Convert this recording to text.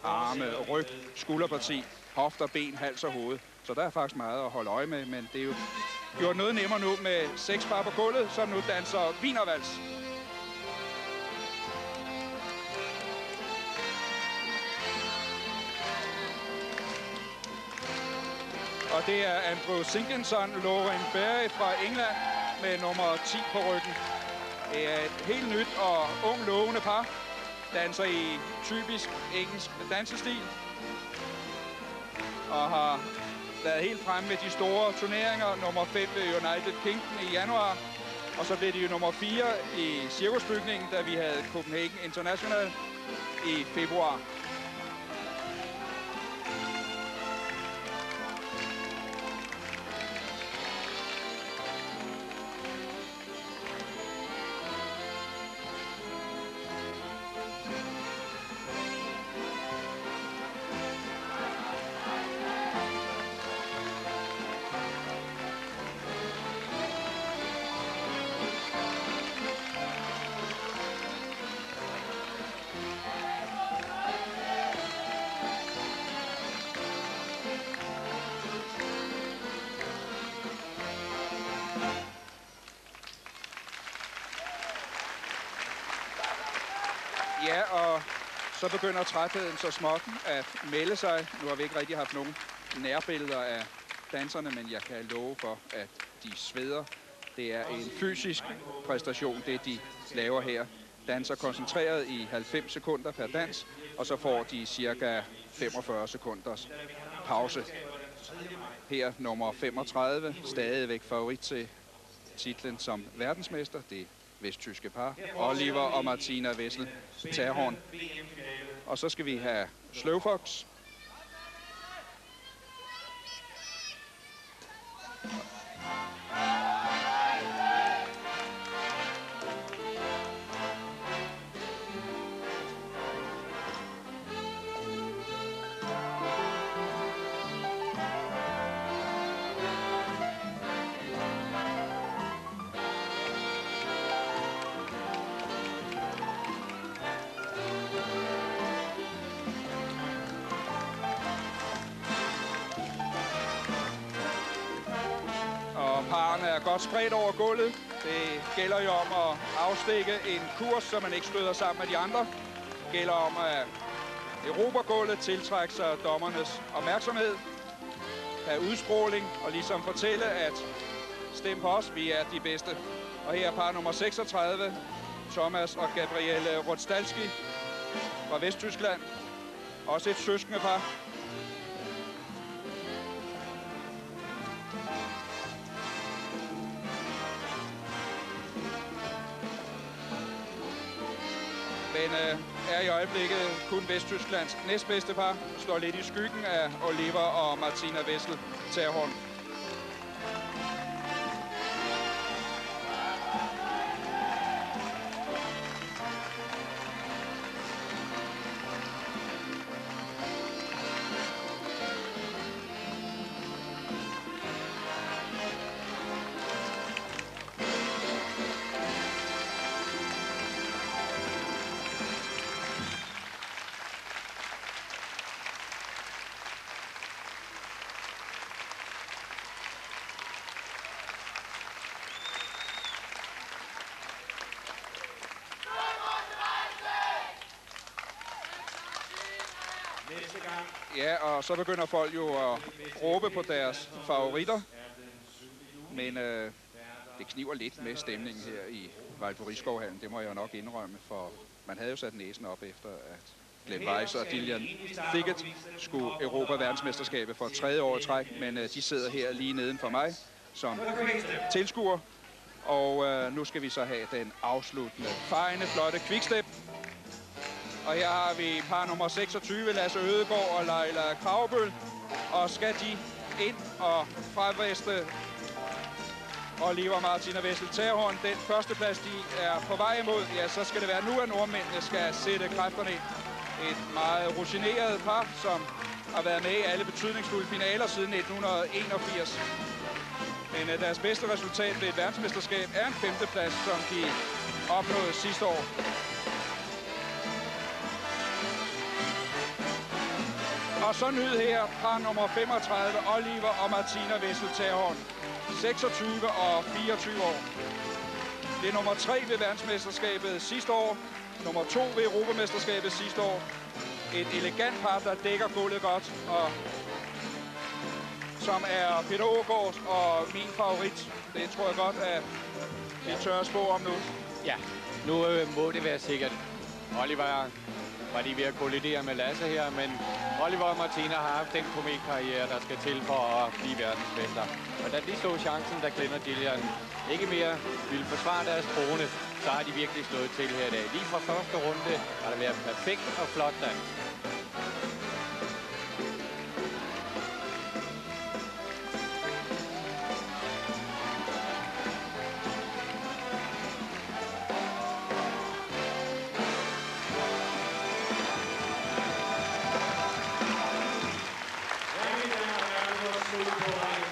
arme, ryg, skulderparti, hofter, ben, hals og hoved. Så der er faktisk meget at holde øje med, men det er jo gjort noget nemmere nu med 6 par på gulvet, som nu danser wienervals. Og det er Andrew Sinkinson, Lauren Berry fra England med nummer 10 på ryggen. Det er et helt nyt og ung lovende par. Danser i typisk engelsk dansestil. Og har været helt fremme med de store turneringer. Nummer 5 ved United Kingdom i januar. Og så blev de jo nummer 4 i cirkusbygningen, da vi havde Copenhagen International i februar. Ja, og så begynder trætheden så småt at melde sig. Nu har vi ikke rigtig haft nogen nærbilleder af danserne, men jeg kan love for, at de sveder. Det er en fysisk præstation, det de laver her. Danser koncentreret i 90 sekunder per dans, og så får de cirka 45 sekunders pause. Her nummer 35, stadigvæk favorit til titlen som verdensmester. Det vesttyske par, Oliver og Martina Wessel Terhorn. Og så skal vi have Slowfox. Parerne er godt spredt over gulvet. Det gælder jo om at afstikke en kurs, så man ikke støder sammen med de andre. Det gælder om at erobre gulvet, tiltrække sig dommernes opmærksomhed, have udstråling og ligesom fortælle, at stem på os, vi er de bedste. Og her er par nummer 36, Thomas og Gabriele Rudstalski fra Vesttyskland. Også et søskende par. Men er i øjeblikket kun Vesttysklands næstbedste par. Står lidt i skyggen af Oliver og Martina Wessel Terhorn. Ja, og så begynder folk jo at råbe på deres favoritter. Men det kniver lidt med stemningen her i Valborg-Rigskovhallen. Det må jeg jo nok indrømme, for man havde jo sat næsen op efter, at Glenn Weiss og Dillian Thicket skulle erobre verdensmesterskabet for 3. år i træk. Men de sidder her lige neden for mig som tilskuer. Og nu skal vi så have den afsluttende, fejende, flotte quickstep. Og her har vi par nummer 26, Lasse Ødegaard og Leila Kravbøl. Og skal de ind og freveste Oliver Martina Wessel Terhorn den førsteplads, de er på vej imod, ja, så skal det være nu, at nordmændene skal sætte kræfterne ind. Et meget rutineret par, som har været med i alle betydningsfulde finaler siden 1981. Men deres bedste resultat ved et verdensmesterskab er en 5. plads, som de opnåede sidste år. Og så nyd her fra nummer 35, Oliver og Martina Wessel-Terhorn. 26 og 24 år. Det er nummer 3 ved verdensmesterskabet sidste år. Nummer 2 ved Europamesterskabet sidste år. Et elegant par, der dækker gulvet godt, og som er Peter Aagaard og min favorit. Det tror jeg godt, at vi tør at spå om nu. Ja, nu må det være sikkert. Oliver var lige ved at kollidere med Lasse her, men Oliver og Martina har haft den kometkarriere, der skal til for at blive verdensmester. Og da de så chancen, da Glenn og Gillian ikke mere ville forsvare deres trone, så har de virkelig slået til her i dag. Lige fra første runde har det været perfekt og flot dans. Super